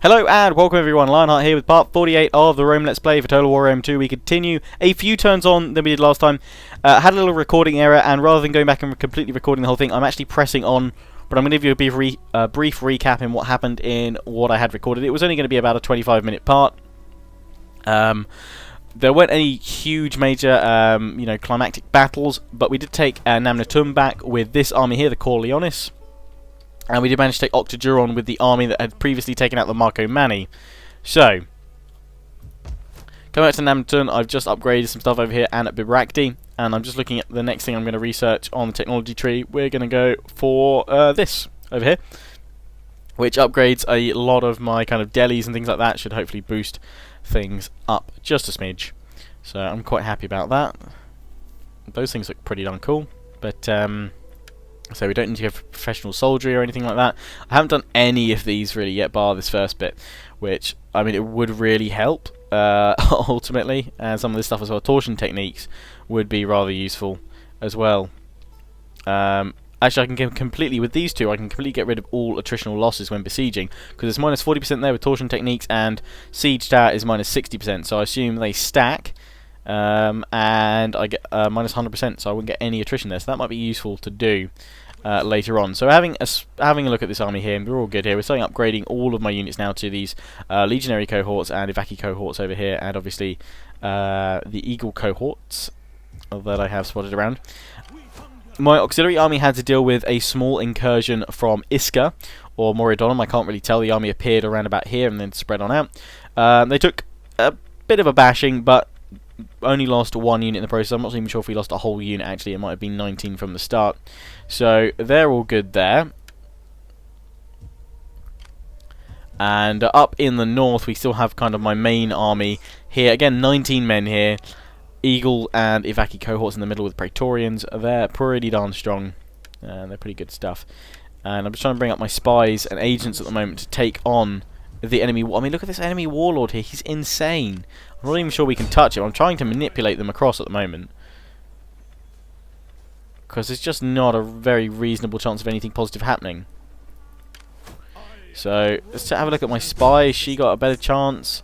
Hello and welcome everyone, Lionheart here with part 48 of the Rome Let's Play for Total War Rome 2. We continue a few turns on than we did last time. Had a little recording error, and rather than going back and completely recording the whole thing, I'm actually pressing on, but I'm going to give you a brief recap in what happened in what I had recorded. It was only going to be about a 25-minute part. There weren't any huge major, climactic battles, but we did take Namnatum back with this army here, the Corleonis. And we did manage to take Octaduron with the army that had previously taken out the Marcomanni. So, coming back to Namnatum, I've just upgraded some stuff over here and at Bibracte. And I'm just looking at the next thing I'm going to research on the technology tree. We're going to go for this over here, which upgrades a lot of my kind of delis and things like that. Should hopefully boost things up just a smidge. So I'm quite happy about that. Those things look pretty darn cool. But, so we don't need to go for professional soldiery or anything like that. I haven't done any of these really yet, bar this first bit, which, I mean, it would really help, ultimately. And some of this stuff as well, torsion techniques, would be rather useful as well. Actually, I can get completely, with these two, I can completely get rid of all attritional losses when besieging, because it's minus 40% there with torsion techniques, and siege tower is minus 60%, so I assume they stack. And I get minus 100%, so I wouldn't get any attrition there. So that might be useful to do later on. So having a look at this army here, we're all good here. We're starting upgrading all of my units now to these legionary cohorts and Ivaki cohorts over here, and obviously the eagle cohorts that I have spotted around. My auxiliary army had to deal with a small incursion from Isca or Moridonum. I can't really tell. The army appeared around about here and then spread on out. They took a bit of a bashing, but only lost one unit in the process. I'm not even sure if we lost a whole unit actually. It might have been 19 from the start. So they're all good there. And up in the north we still have kind of my main army here. Again, 19 men here. Eagle and Ivaki cohorts in the middle with Praetorians. They're pretty darn strong. They're pretty good stuff. And I'm just trying to bring up my spies and agents at the moment to take on the enemy. I mean, look at this enemy warlord here. He's insane. I'm not even sure we can touch him. I'm trying to manipulate them across at the moment, because there's just not a very reasonable chance of anything positive happening. So let's have a look at my spy. She got a better chance.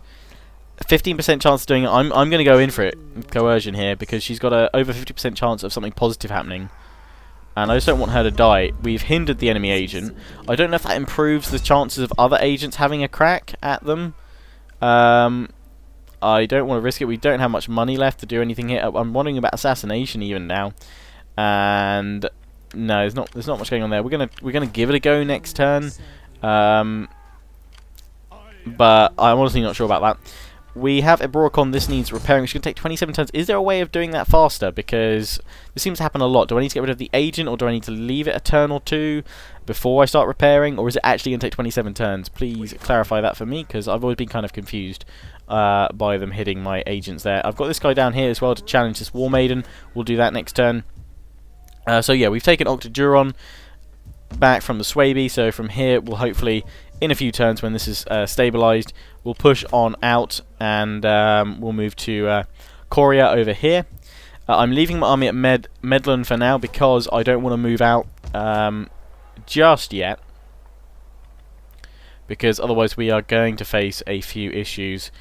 15% chance of doing it. I'm going to go in for it. Coercion here, because she's got a over 50% chance of something positive happening. And I just don't want her to die. We've hindered the enemy agent. I don't know if that improves the chances of other agents having a crack at them. I don't want to risk it. We don't have much money left to do anything here. I'm wondering about assassination even now. And no, there's not much going on there. We're gonna give it a go next turn. But I'm honestly not sure about that. We have a Broricon. This needs repairing. It's going to take 27 turns. Is there a way of doing that faster? Because this seems to happen a lot. Do I need to get rid of the agent, or do I need to leave it a turn or two before I start repairing? Or is it actually going to take 27 turns? Please clarify that for me, because I've always been kind of confused by them hitting my agents there. I've got this guy down here as well to challenge this War Maiden. We'll do that next turn. So yeah, we've taken Octaduron back from the Swaby. So from here, we'll hopefully, in a few turns when this is stabilised, we'll push on out, and we'll move to Coria over here. I'm leaving my army at Medlin for now, because I don't want to move out just yet, because otherwise we are going to face a few issues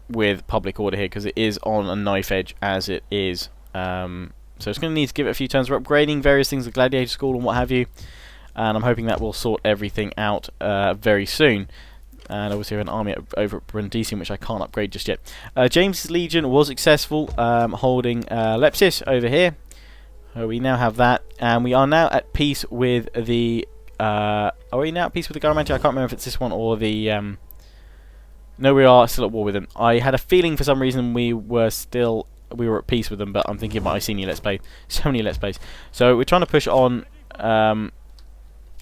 with public order here, because it is on a knife edge as it is. So it's going to need to give it a few turns. We're upgrading various things, the Gladiator School and what have you, and I'm hoping that will sort everything out very soon. And obviously we have an army over at Brundisium, which I can't upgrade just yet. James's Legion was successful, holding Lepsis over here. We now have that, and we are now at peace with the... are we now at peace with the Garamanti? I can't remember if it's this one or the... No, we are still at war with them. I had a feeling for some reason we were at peace with them, but I'm thinking about Iceni Let's Play. So many Let's Plays. So we're trying to push on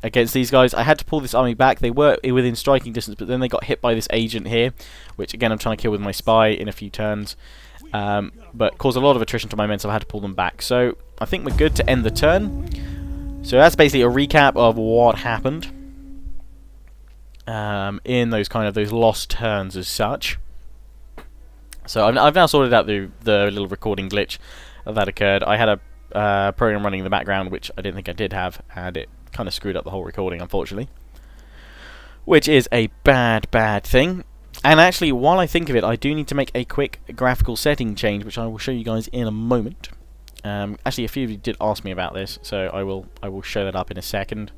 against these guys. I had to pull this army back. They were within striking distance, but then they got hit by this agent here, which again I'm trying to kill with my spy in a few turns, but caused a lot of attrition to my men, so I had to pull them back. So I think we're good to end the turn. So that's basically a recap of what happened in those lost turns as such. So I've now sorted out the little recording glitch that occurred. I had a program running in the background, which I didn't think I did have, and it kind of screwed up the whole recording, unfortunately. which is a bad thing. And actually, while I think of it, I do need to make a quick graphical setting change, which I will show you guys in a moment. Actually, a few of you did ask me about this, so I will show that up in a second.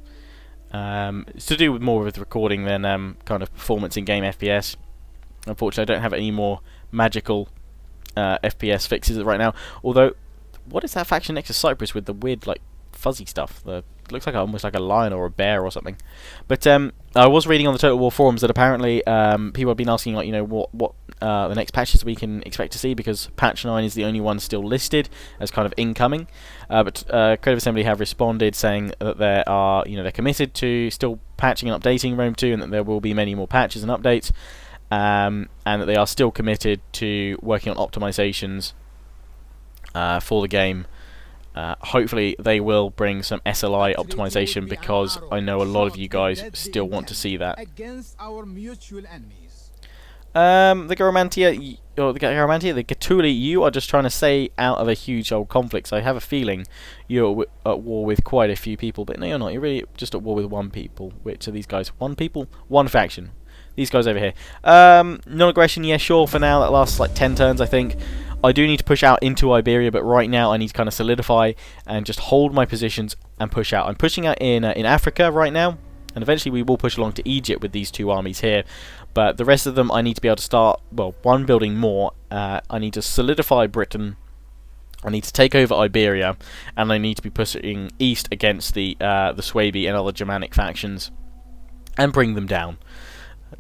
It's to do with more with recording than kind of performance in game FPS. Unfortunately, I don't have any more magical FPS fixes right now. Although, what is that faction next to Cyprus with the weird like fuzzy stuff? Looks like almost like a lion or a bear or something. But I was reading on the Total War forums that apparently people have been asking, like, you know, what the next patches we can expect to see, because patch 9 is the only one still listed as kind of incoming. But Creative Assembly have responded saying that they are, you know, they're committed to still patching and updating Rome 2, and that there will be many more patches and updates, and that they are still committed to working on optimizations for the game. Hopefully they will bring some SLI optimization, because I know a lot of you guys still want to see that. The Garamantia, the Gatuli, you are just trying to stay out of a huge old conflict. So I have a feeling you're at war with quite a few people, but no, you're not. You're really just at war with one people. Which are these guys? One people? One faction. These guys over here. Non-aggression, yeah, sure, for now. That lasts like 10 turns, I think. I do need to push out into Iberia, but right now I need to kind of solidify and just hold my positions and push out. I'm pushing out in Africa right now, and eventually we will push along to Egypt with these two armies here. But the rest of them I need to be able to start, well, one, building more. I need to solidify Britain. I need to take over Iberia, and I need to be pushing east against the Suebi and other Germanic factions and bring them down.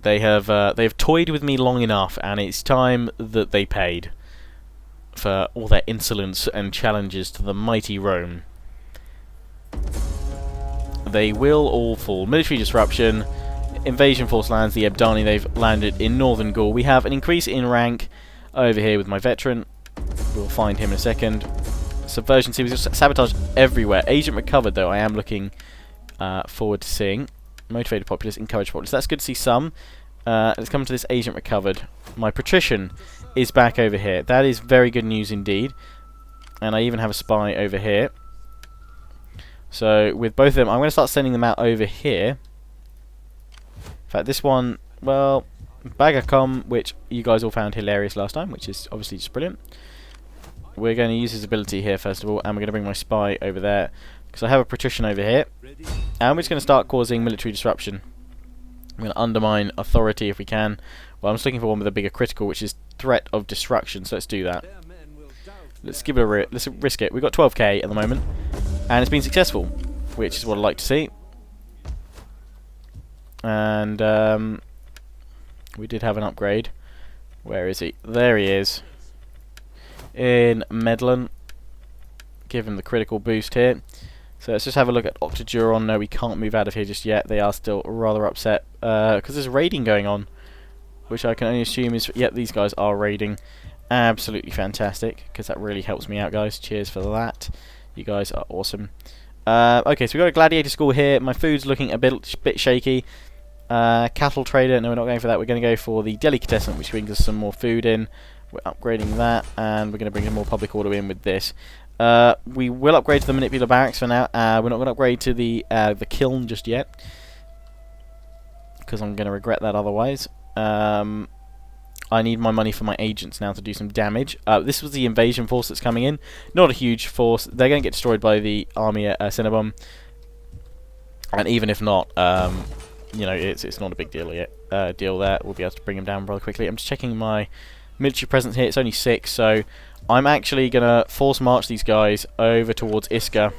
They've toyed with me long enough, and it's time that they paid for all their insolence and challenges to the mighty Rome. They will all fall. Military disruption. Invasion force lands. The Ebdani, they've landed in northern Gaul. We have an increase in rank over here with my veteran. We'll find him in a second. Subversion seems to sabotage everywhere. Agent recovered, though. I am looking forward to seeing. Motivated populace, encouraged populace. That's good to see some. Let's come to this agent recovered. My patrician is back over here. That is very good news indeed. And I even have a spy over here. So with both of them, I'm going to start sending them out over here. In fact, this one, well, Bagacom, which you guys all found hilarious last time, which is obviously just brilliant. We're going to use his ability here first of all, and we're going to bring my spy over there, because I have a patrician over here. And we're just going to start causing military disruption. I'm going to undermine authority if we can. Well, I'm just looking for one with a bigger critical, which is threat of destruction, so let's do that. Let's give it a let's risk it. We've got 12k at the moment, and it's been successful, which is what I like to see. And we did have an upgrade. Where is he? There he is. In Medlin. Give him the critical boost here. So let's just have a look at Octoduron. No, we can't move out of here just yet. They are still rather upset because there's raiding going on, which I can only assume is... Yep, these guys are raiding. Absolutely fantastic, because that really helps me out, guys. Cheers for that. You guys are awesome. Okay, so we've got a gladiator school here. My food's looking a bit shaky. Cattle trader. No, we're not going for that. We're going to go for the delicatessen, which brings us some more food in. We're upgrading that, and we're going to bring some more public order in with this. We will upgrade to the manipular barracks for now. We're not going to upgrade to the kiln just yet, because I'm going to regret that otherwise. I need my money for my agents now to do some damage. This was the invasion force that's coming in. Not a huge force. They're going to get destroyed by the army at Cinnabon. And even if not, you know, it's not a big deal yet. Deal there. We'll be able to bring them down rather quickly. I'm just checking my military presence here. It's only 6, so I'm actually going to force march these guys over towards Isca.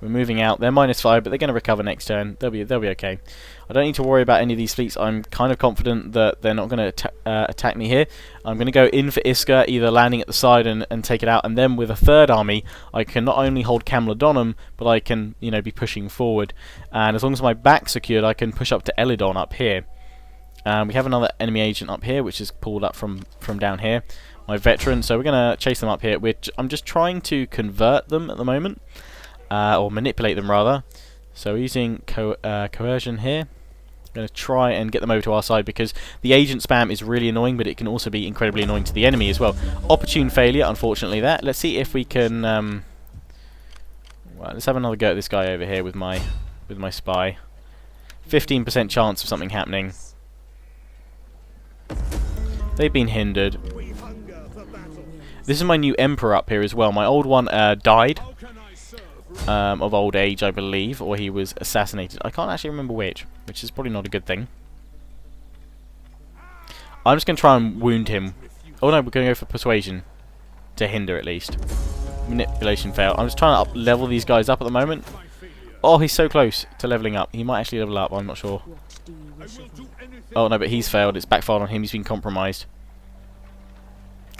We're moving out. They're -5, but they're going to recover next turn. They'll be okay. I don't need to worry about any of these fleets. I'm kind of confident that they're not going to attack me here. I'm going to go in for Isca, either landing at the side and take it out, and then with a third army, I can not only hold Camlodonum, but I can, you know, be pushing forward. And as long as my back's secured, I can push up to Elidon up here. We have another enemy agent up here, which is pulled up from down here. My veteran, so we're going to chase them up here. I'm just trying to convert them at the moment. Or manipulate them rather. So we're using coercion here. I'm going to try and get them over to our side, because the agent spam is really annoying, but it can also be incredibly annoying to the enemy as well. Opportune failure, unfortunately, there. Let's see if we can... well, let's have another go at this guy over here with my spy. 15% chance of something happening. They've been hindered. This is my new emperor up here as well. My old one died of old age, I believe, or he was assassinated. I can't actually remember which is probably not a good thing. I'm just going to try and wound him. Oh no, we're going to go for persuasion. To hinder, at least. Manipulation failed. I'm just trying to level these guys up at the moment. Oh, he's so close to leveling up. He might actually level up, I'm not sure. Oh no, but he's failed. It's backfired on him. He's been compromised.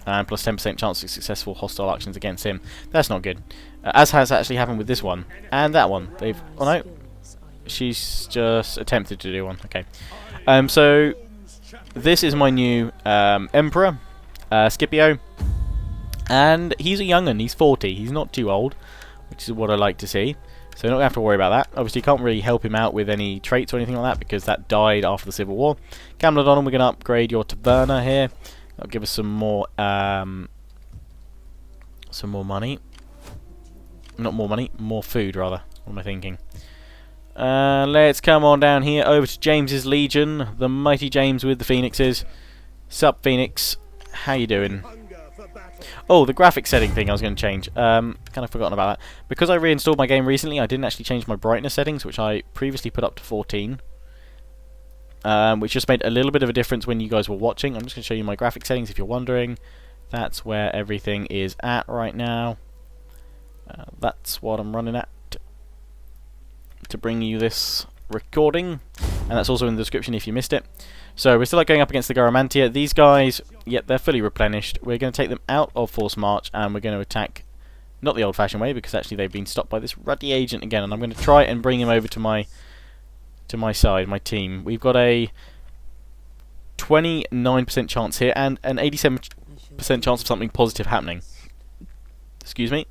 And plus 10% chance of successful hostile actions against him. That's not good. As has actually happened with this one. And that one. They've... Oh no. She's just attempted to do one. Okay. So... This is my new Emperor, Scipio, and he's a young'un, he's 40, he's not too old, which is what I like to see, so not going to have to worry about that. Obviously can't really help him out with any traits or anything like that, because that died after the Civil War. Camledon, we're going to upgrade your Taverna here, that'll give us some more money, not more money, more food rather, what am I thinking? Let's come on down here over to James's Legion, the mighty James with the Phoenixes. Sup, Phoenix? How you doing? Oh, the graphic setting thing I was going to change. Kind of forgotten about that. Because I reinstalled my game recently, I didn't actually change my brightness settings, which I previously put up to 14. Which just made a little bit of a difference when you guys were watching. I'm just going to show you my graphic settings if you're wondering. That's where everything is at right now. That's what I'm running at to bring you this recording, and that's also in the description if you missed it. So we're still going up against the Garamantia. These guys, yep, they're fully replenished. We're going to take them out of force march, and we're going to attack not the old-fashioned way, because actually they've been stopped by this ruddy agent again, and I'm going to try and bring him over to my side, my team. We've got a 29% chance here and an 87% chance of something positive happening. Excuse me.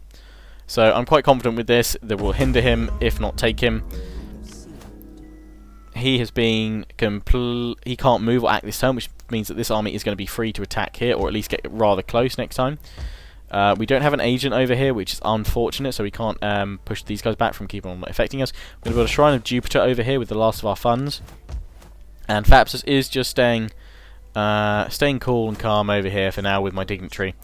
So I'm quite confident with this that we'll hinder him, if not take him. He has been he can't move or act this turn, which means that this army is going to be free to attack here, or at least get rather close next time. We don't have an agent over here, which is unfortunate, so we can't push these guys back from keeping on affecting us. We're going to build a Shrine of Jupiter over here with the last of our funds. And Phapsus is just staying cool and calm over here for now with my dignitary.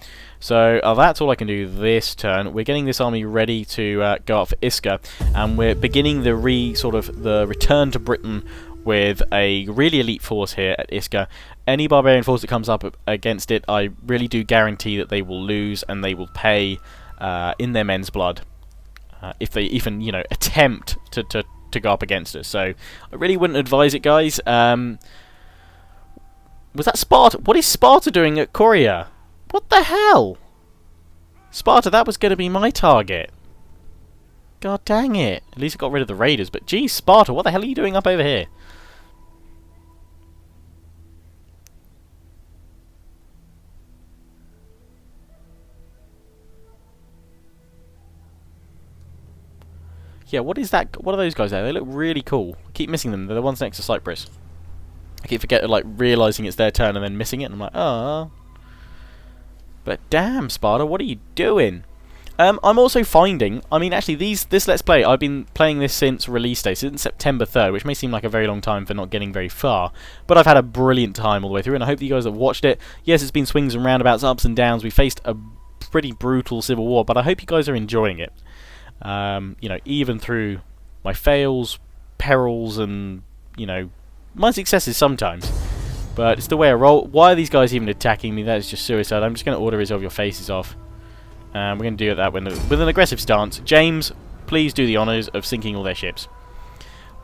So that's all I can do this turn. We're getting this army ready to go up for Isca, and we're beginning the return to Britain with a really elite force here at Isca. Any barbarian force that comes up against it, I really do guarantee that they will lose, and they will pay in their men's blood if they even attempt to go up against us. So I really wouldn't advise it, guys. Was that Sparta? What is Sparta doing at Coria? What the hell? Sparta, that was going to be my target. God dang it. At least it got rid of the raiders, but geez, Sparta, what the hell are you doing up over here? Yeah, what is that? What are those guys there? They look really cool. I keep missing them. They're the ones next to Cyprus. I keep realising it's their turn and then missing it, and I'm like, oh. But damn, Sparta, what are you doing? I'm also finding, actually, this Let's Play, I've been playing this since release day, since September 3rd, which may seem like a very long time for not getting very far, but I've had a brilliant time all the way through, and I hope that you guys have watched it. Yes, it's been swings and roundabouts, ups and downs. We faced a pretty brutal civil war, but I hope you guys are enjoying it. Even through my fails, perils, and, my successes sometimes. But it's the way I roll. Why are these guys even attacking me? That is just suicide. I'm just going to order resolve your faces off. We're going to do that with an aggressive stance. James, please do the honours of sinking all their ships.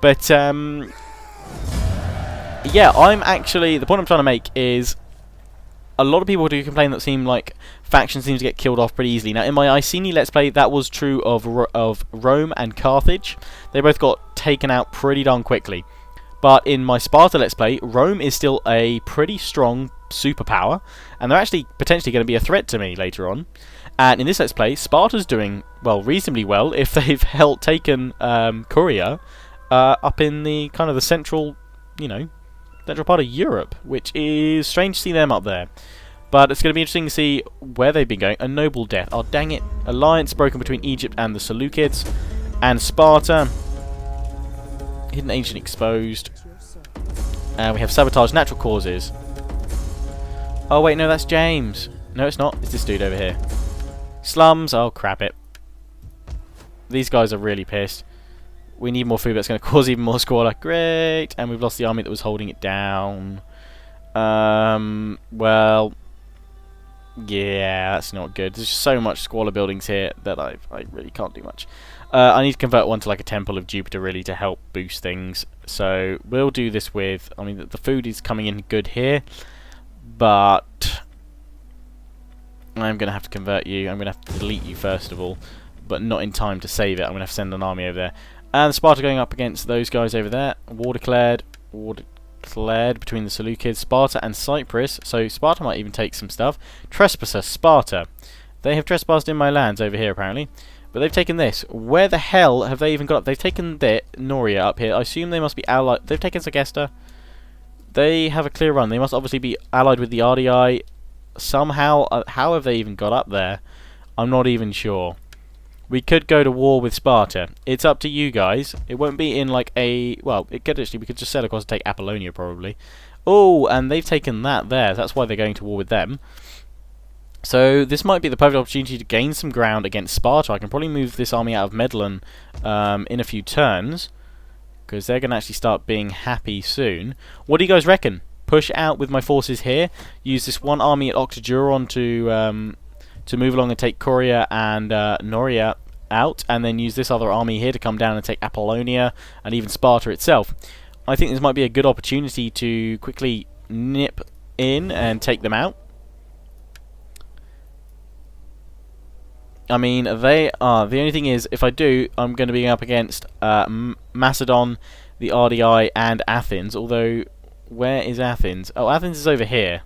But, yeah, I'm actually... The point I'm trying to make is... A lot of people do complain that seem like factions seem to get killed off pretty easily. Now, in my Iceni Let's Play, that was true of Rome and Carthage. They both got taken out pretty darn quickly. But in my Sparta Let's Play, Rome is still a pretty strong superpower, and they're actually potentially going to be a threat to me later on. And in this Let's Play, Sparta's doing, well, reasonably well if they've taken Coria up in the kind of the central part of Europe, which is strange to see them up there. But it's going to be interesting to see where they've been going. A noble death. Oh, dang it. Alliance broken between Egypt and the Seleucids. And Sparta Hidden agent exposed. And we have sabotage natural causes. Oh wait, no, that's James. No, it's not. It's this dude over here. Slums. Oh crap it. These guys are really pissed. We need more food. That's going to cause even more squalor. Great. And we've lost the army that was holding it down. Well, yeah, that's not good. There's just so much squalor buildings here that I really can't do much. I need to convert one to like a Temple of Jupiter really to help boost things. So we'll do this with, I mean, the food is coming in good here, but I'm going to have to convert you. I'm going to have to delete you first of all, but not in time to save it. I'm going to have to send an army over there. And Sparta going up against those guys over there. War declared. War declared between the Seleucids, Sparta and Cyprus. So Sparta might even take some stuff. Trespasser, Sparta. They have trespassed in my lands over here apparently. But they've taken this. Where the hell have they even got up? They've taken Noria up here. I assume they must be allied. They've taken Segesta. They have a clear run. They must obviously be allied with the RDI. Somehow, how have they even got up there? I'm not even sure. We could go to war with Sparta. It's up to you guys. It won't be in like a... Well, it could actually... We could just sail across and take Apollonia probably. Oh, and they've taken that there. That's why they're going to war with them. So this might be the perfect opportunity to gain some ground against Sparta. I can probably move this army out of Medellin in a few turns, because they're going to actually start being happy soon. What do you guys reckon? Push out with my forces here. Use this one army at Octoduron to move along and take Coria and Noria out, and then use this other army here to come down and take Apollonia and even Sparta itself. I think this might be a good opportunity to quickly nip in and take them out. I mean, they are... The only thing is, if I do, I'm going to be up against Macedon, the RDI, and Athens. Although, where is Athens? Oh, Athens is over here.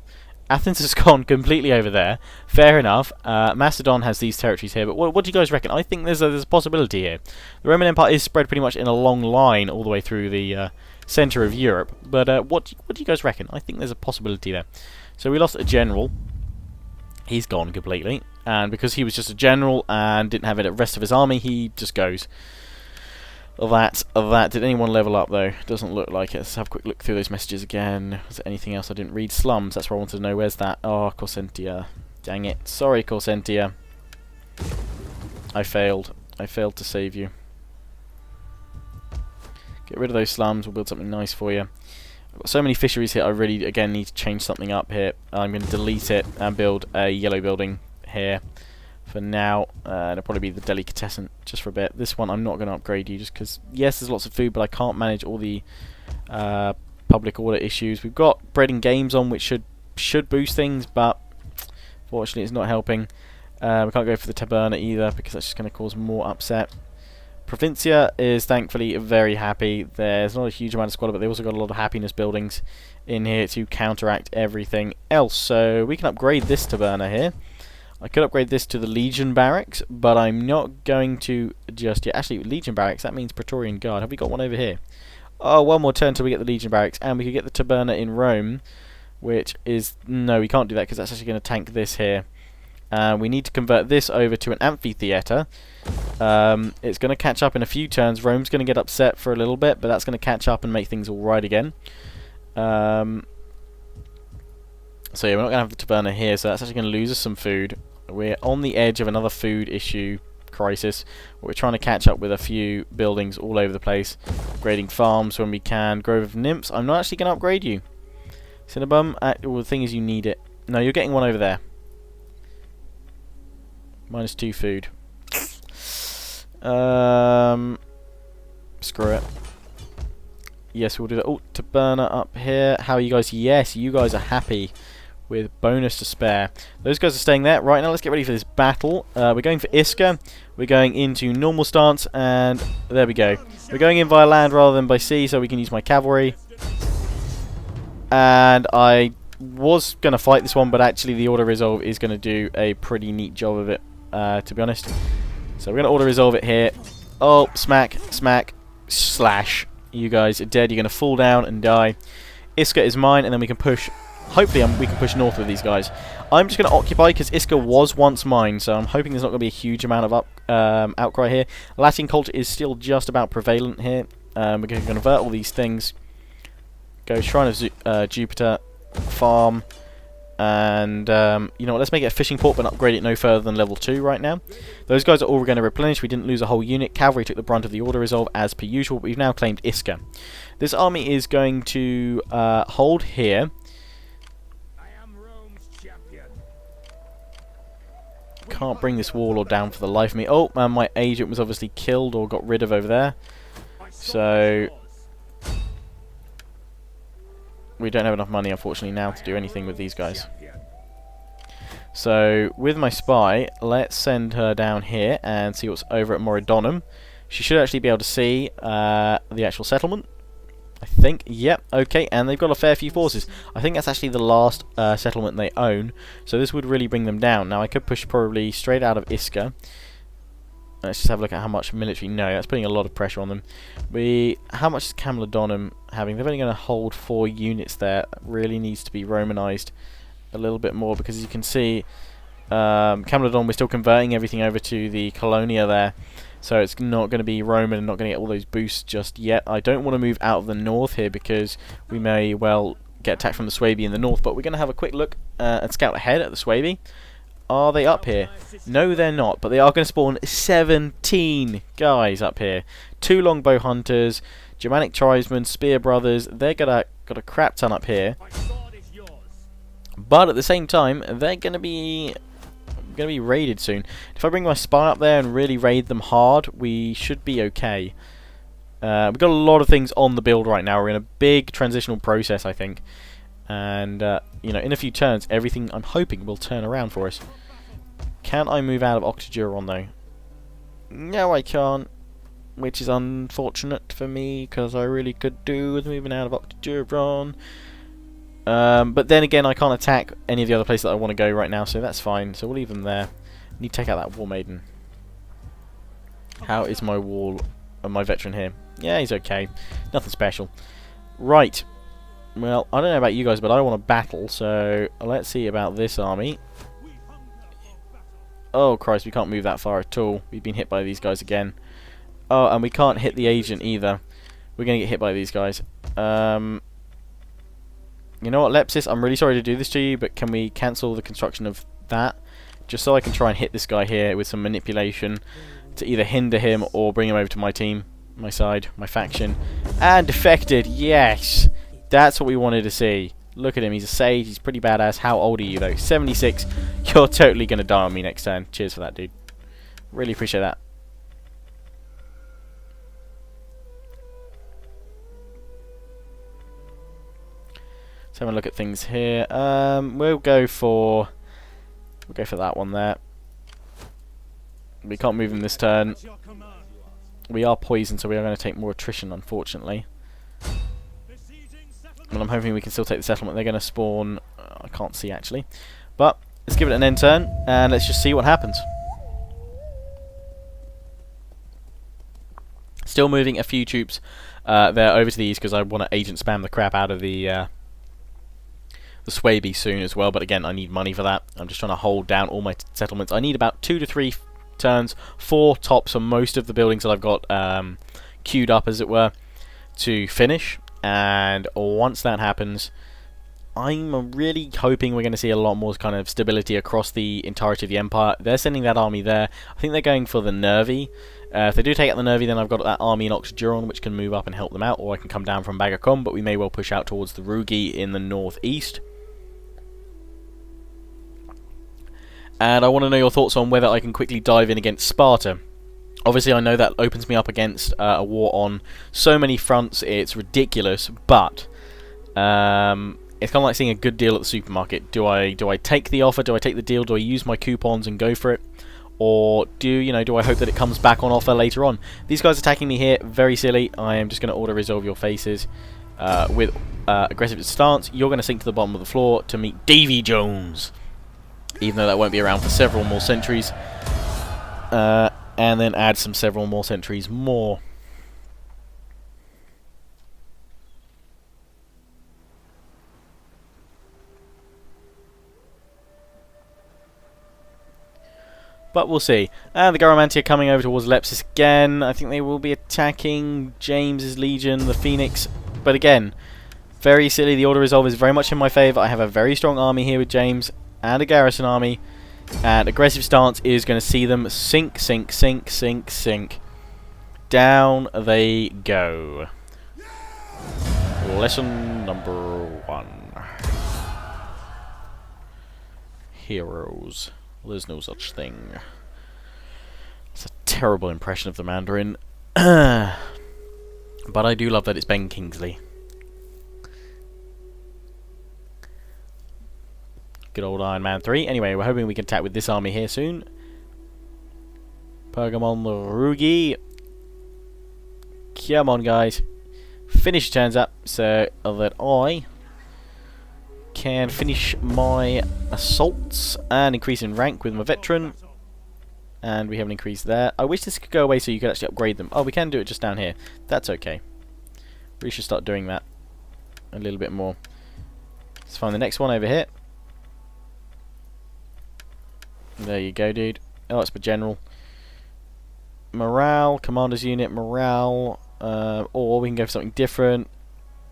Athens has gone completely over there. Fair enough. Macedon has these territories here. But what do you guys reckon? I think there's a possibility here. The Roman Empire is spread pretty much in a long line all the way through the centre of Europe. But what do you guys reckon? I think there's a possibility there. So we lost a general. He's gone completely. And because he was just a general and didn't have the rest of his army, he just goes. Of that. Did anyone level up though? Doesn't look like it. Let's have a quick look through those messages again. Was there anything else I didn't read? Slums, that's where I wanted to know. Where's that? Oh, Corsentia. Dang it. Sorry, Corsentia. I failed. I failed to save you. Get rid of those slums. We'll build something nice for you. I've got so many fisheries here. I really, again, need to change something up here. I'm going to delete it and build a yellow building here. For now, it'll probably be the delicatessen just for a bit. This one I'm not going to upgrade you just because, yes, there's lots of food, but I can't manage all the public order issues. We've got bread and games on, which should boost things, but fortunately it's not helping. We can't go for the taberna either because that's just going to cause more upset. Provincia is thankfully very happy. There's not a huge amount of squalor, but they also got a lot of happiness buildings in here to counteract everything else. So we can upgrade this taberna here. I could upgrade this to the Legion Barracks, but I'm not going to just yet. Actually, Legion Barracks, that means Praetorian Guard. Have we got one over here? Oh, one more turn till we get the Legion Barracks, and we could get the Taberna in Rome, which is... No, we can't do that because that's actually going to tank this here. We need to convert this over to an amphitheatre. It's going to catch up in a few turns. Rome's going to get upset for a little bit, but that's going to catch up and make things all right again. So yeah, we're not going to have the Taberna here, so that's actually going to lose us some food. We're on the edge of another food issue crisis. We're trying to catch up with a few buildings all over the place. Upgrading farms when we can. Grove of Nymphs. I'm not actually going to upgrade you. Cinnabum. Well, the thing is you need it. No, you're getting one over there. -2 food. Screw it. Yes, we'll do that. Oh, Taberna up here. How are you guys? Yes, you guys are happy. With bonus to spare. Those guys are staying there. Right, now let's get ready for this battle. We're going for Isca. We're going into normal stance, and there we go. We're going in via land rather than by sea, so we can use my cavalry. And I was going to fight this one, but actually the auto-resolve is going to do a pretty neat job of it, to be honest. So we're going to auto-resolve it here. Oh, smack, smack, slash. You guys are dead. You're going to fall down and die. Isca is mine, and then we can push... Hopefully we can push north with these guys. I'm just going to occupy because Isca was once mine, so I'm hoping there's not going to be a huge amount of outcry here. Latin culture is still just about prevalent here. We're going to convert all these things. Go Shrine of Jupiter, farm, and you know what, let's make it a fishing port but upgrade it no further than level 2 right now. Those guys are all going to replenish. We didn't lose a whole unit. Cavalry took the brunt of the order resolve as per usual, but we've now claimed Isca. This army is going to hold here. Can't bring this warlord down for the life of me. Oh, and my agent was obviously killed or got rid of over there. So we don't have enough money, unfortunately, now to do anything with these guys. So with my spy, let's send her down here and see what's over at Moridonum. She should actually be able to see the actual settlement, I think. Yep, okay, and they've got a fair few forces. I think that's actually the last settlement they own, so this would really bring them down. Now I could push probably straight out of Isca. Let's just have a look at how much military. No, that's putting a lot of pressure on them. How much is Camlodonum having? They're only going to hold 4 units there. That really needs to be Romanized a little bit more, because as you can see, Camlodon, we're still converting everything over to the Colonia there. So it's not going to be Roman and not going to get all those boosts just yet. I don't want to move out of the north here because we may well get attacked from the Swaby in the north. But we're going to have a quick look and scout ahead at the Swaby. Are they up here? No, they're not. But they are going to spawn 17 guys up here. 2 longbow hunters, Germanic tribesmen, spear brothers. They're got a crap ton up here. But at the same time, they're going to be raided soon. If I bring my spy up there and really raid them hard, we should be okay. We've got a lot of things on the build right now. We're in a big transitional process, I think. And, you know, in a few turns, everything, I'm hoping, will turn around for us. Can I move out of Octoduron, though? No, I can't. Which is unfortunate for me, because I really could do with moving out of Octoduron. But then again, I can't attack any of the other places that I want to go right now, so that's fine. So we'll leave them there. Need to take out that War Maiden. How is my my veteran here? Yeah, he's okay. Nothing special. Right. Well, I don't know about you guys, but I want to battle, so let's see about this army. Oh, Christ, we can't move that far at all. We've been hit by these guys again. Oh, and we can't hit the agent either. We're going to get hit by these guys. You know what, Lepsis, I'm really sorry to do this to you, but can we cancel the construction of that? Just so I can try and hit this guy here with some manipulation to either hinder him or bring him over to my team, my side, my faction. And defected, yes! That's what we wanted to see. Look at him, he's a sage, he's pretty badass. How old are you though? 76. You're totally going to die on me next turn. Cheers for that, dude. Really appreciate that. Let's have a look at things here. We'll go for that one there. We can't move him this turn. We are poisoned, so we are going to take more attrition, unfortunately. But I'm hoping we can still take the settlement. They're going to spawn. I can't see actually, but let's give it an end turn and let's just see what happens. Still moving a few troops there over to the east because I want to agent spam the crap out of the Swaby soon as well, but again I need money for that. I'm just trying to hold down all my settlements. I need about 2 to 3 turns, 4 tops on most of the buildings that I've got queued up, as it were, to finish. And once that happens, I'm really hoping we're going to see a lot more kind of stability across the entirety of the Empire. They're sending that army there. I think they're going for the Nervi. If they do take out the Nervi, then I've got that army in Octoduron, which can move up and help them out, or I can come down from Bagacom, but we may well push out towards the Rugi in the northeast. And I want to know your thoughts on whether I can quickly dive in against Sparta. Obviously, I know that opens me up against a war on so many fronts, it's ridiculous, but it's kind of like seeing a good deal at the supermarket. Do I take the offer, do I take the deal, do I use my coupons and go for it? Or do I hope that it comes back on offer later on? These guys attacking me here, very silly. I am just going to auto-resolve your faces with aggressive stance. You're going to sink to the bottom of the floor to meet Davy Jones, even though that won't be around for several more centuries. And then add some several more centuries more. But we'll see. And the Garamantia coming over towards Lepsis again. I think they will be attacking James's Legion, the Phoenix. But again, very silly. The order resolve is very much in my favour. I have a very strong army here with James and a garrison army. And aggressive stance is going to see them sink, sink, sink, sink, sink. Down they go. Lesson number 1. Heroes. There's no such thing. It's a terrible impression of the Mandarin. But I do love that it's Ben Kingsley. Good old Iron Man 3. Anyway, we're hoping we can attack with this army here soon. Pergamon Rugi. Come on, guys. Finish turns up so that I can finish my assaults and increase in rank with my veteran. And we have an increase there. I wish this could go away so you could actually upgrade them. Oh, we can do it just down here. That's okay. We should start doing that a little bit more. Let's find the next one over here. There you go, dude. Oh, it's for general. Morale, commander's unit, morale. Or we can go for something different.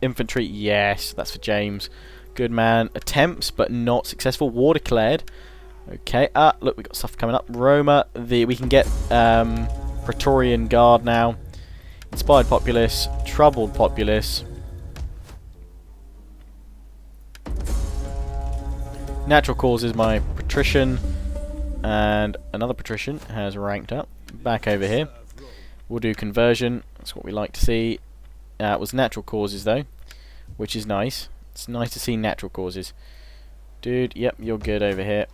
Infantry, yes, that's for James. Good man. Attempts, but not successful. War declared. Okay. Look, we got stuff coming up. Roma. We can get Praetorian Guard now. Inspired populace. Troubled populace. Natural causes. My patrician and another patrician has ranked up. Back over here. We'll do conversion. That's what we like to see. It was natural causes though, which is nice. It's nice to see natural causes. Dude, yep, you're good over here.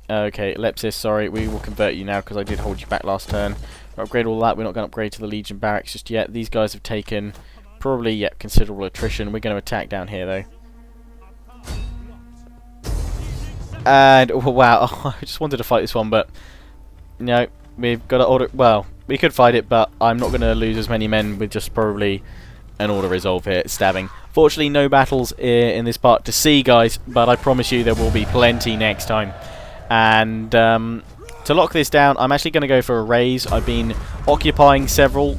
Okay, Lepsis, sorry, we will convert you now because I did hold you back last turn. We'll upgrade all that. We're not going to upgrade to the Legion Barracks just yet. These guys have taken probably, yep, considerable attrition. We're going to attack down here though. And, oh, wow, I just wanted to fight this one, but no, we've got to order. Well, we could fight it, but I'm not going to lose as many men with just probably an order resolve here, stabbing. Fortunately, no battles in this part to see, guys, but I promise you there will be plenty next time. And to lock this down, I'm actually going to go for a raise. I've been occupying several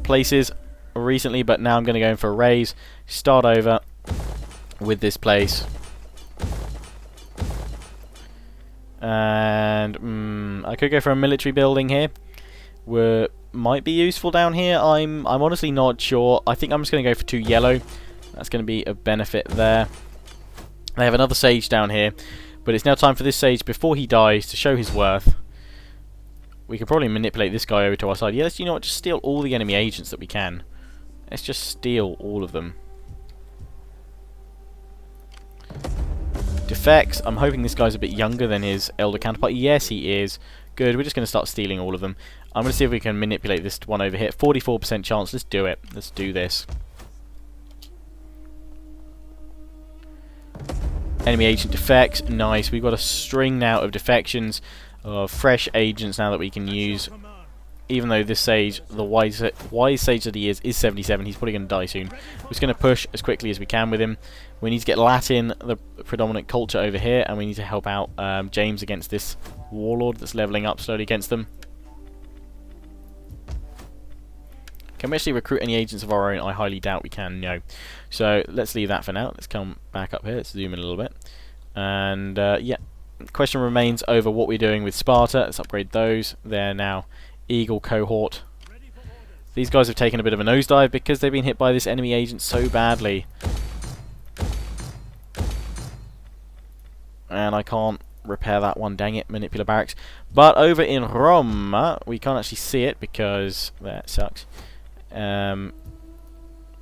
places recently, but now I'm going to go in for a raise. Start over with this place. And I could go for a military building here. Might be useful down here. I'm honestly not sure. I think I'm just going to go for 2 yellow. That's going to be a benefit there. They have another sage down here, but it's now time for this sage before he dies to show his worth. We could probably manipulate this guy over to our side. Yeah, let's, you know what, just steal all the enemy agents that we can. Let's just steal all of them. Defects. I'm hoping this guy's a bit younger than his elder counterpart. Yes, he is. Good. We're just going to start stealing all of them. I'm going to see if we can manipulate this one over here. 44% chance. Let's do it. Let's do this. Enemy agent defects. Nice. We've got a string now of defections, of fresh agents now that we can use. Even though this sage, the wise sage that he is 77, he's probably going to die soon. We're just going to push as quickly as we can with him. We need to get Latin, the predominant culture, over here, and we need to help out James against this warlord that's leveling up slowly against them. Can we actually recruit any agents of our own? I highly doubt we can, no. So let's leave that for now. Let's come back up here. Let's zoom in a little bit. And yeah, question remains over what we're doing with Sparta. Let's upgrade those. They're now Eagle cohort. These guys have taken a bit of a nosedive because they've been hit by this enemy agent so badly. And I can't repair that one, dang it, Manipula Barracks. But over in Rome, we can't actually see it because that sucks. And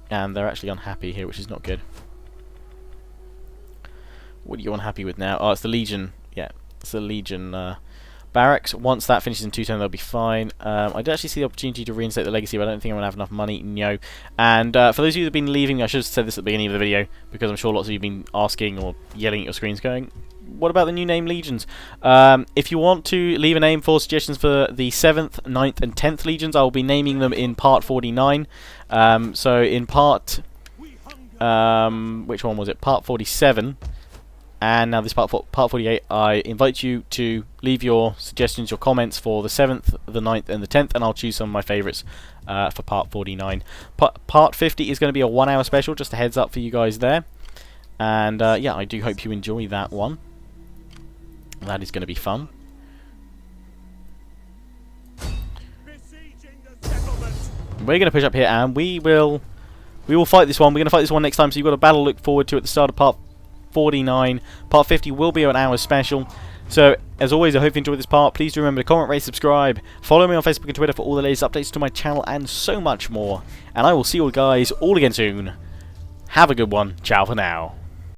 they're actually unhappy here, which is not good. What are you unhappy with now? Oh, it's the Legion. Yeah, it's the Legion Barracks. Once that finishes in 2 turns, they'll be fine. I did actually see the opportunity to reinstate the legacy, but I don't think I'm going to have enough money. No. And for those of you that have been leaving me, I should have said this at the beginning of the video, because I'm sure lots of you have been asking or yelling at your screens going, what about the new name Legions? If you want to leave a name for suggestions for the 7th, 9th and 10th Legions, I will be naming them in part 49. So in part... which one was it? Part 47. And now this part 48, I invite you to leave your suggestions, your comments for the 7th, the 9th and the 10th, and I'll choose some of my favourites for part 49. Part 50 is going to be a 1 hour special, just a heads up for you guys there. And yeah, I do hope you enjoy that one. That is going to be fun. We're going to push up here and we will fight this one. We're going to fight this one next time, so you've got a battle to look forward to at the start of part 49. Part 50 will be an hour special. So, as always, I hope you enjoyed this part. Please do remember to comment, rate, subscribe. Follow me on Facebook and Twitter for all the latest updates to my channel and so much more. And I will see you guys all again soon. Have a good one. Ciao for now.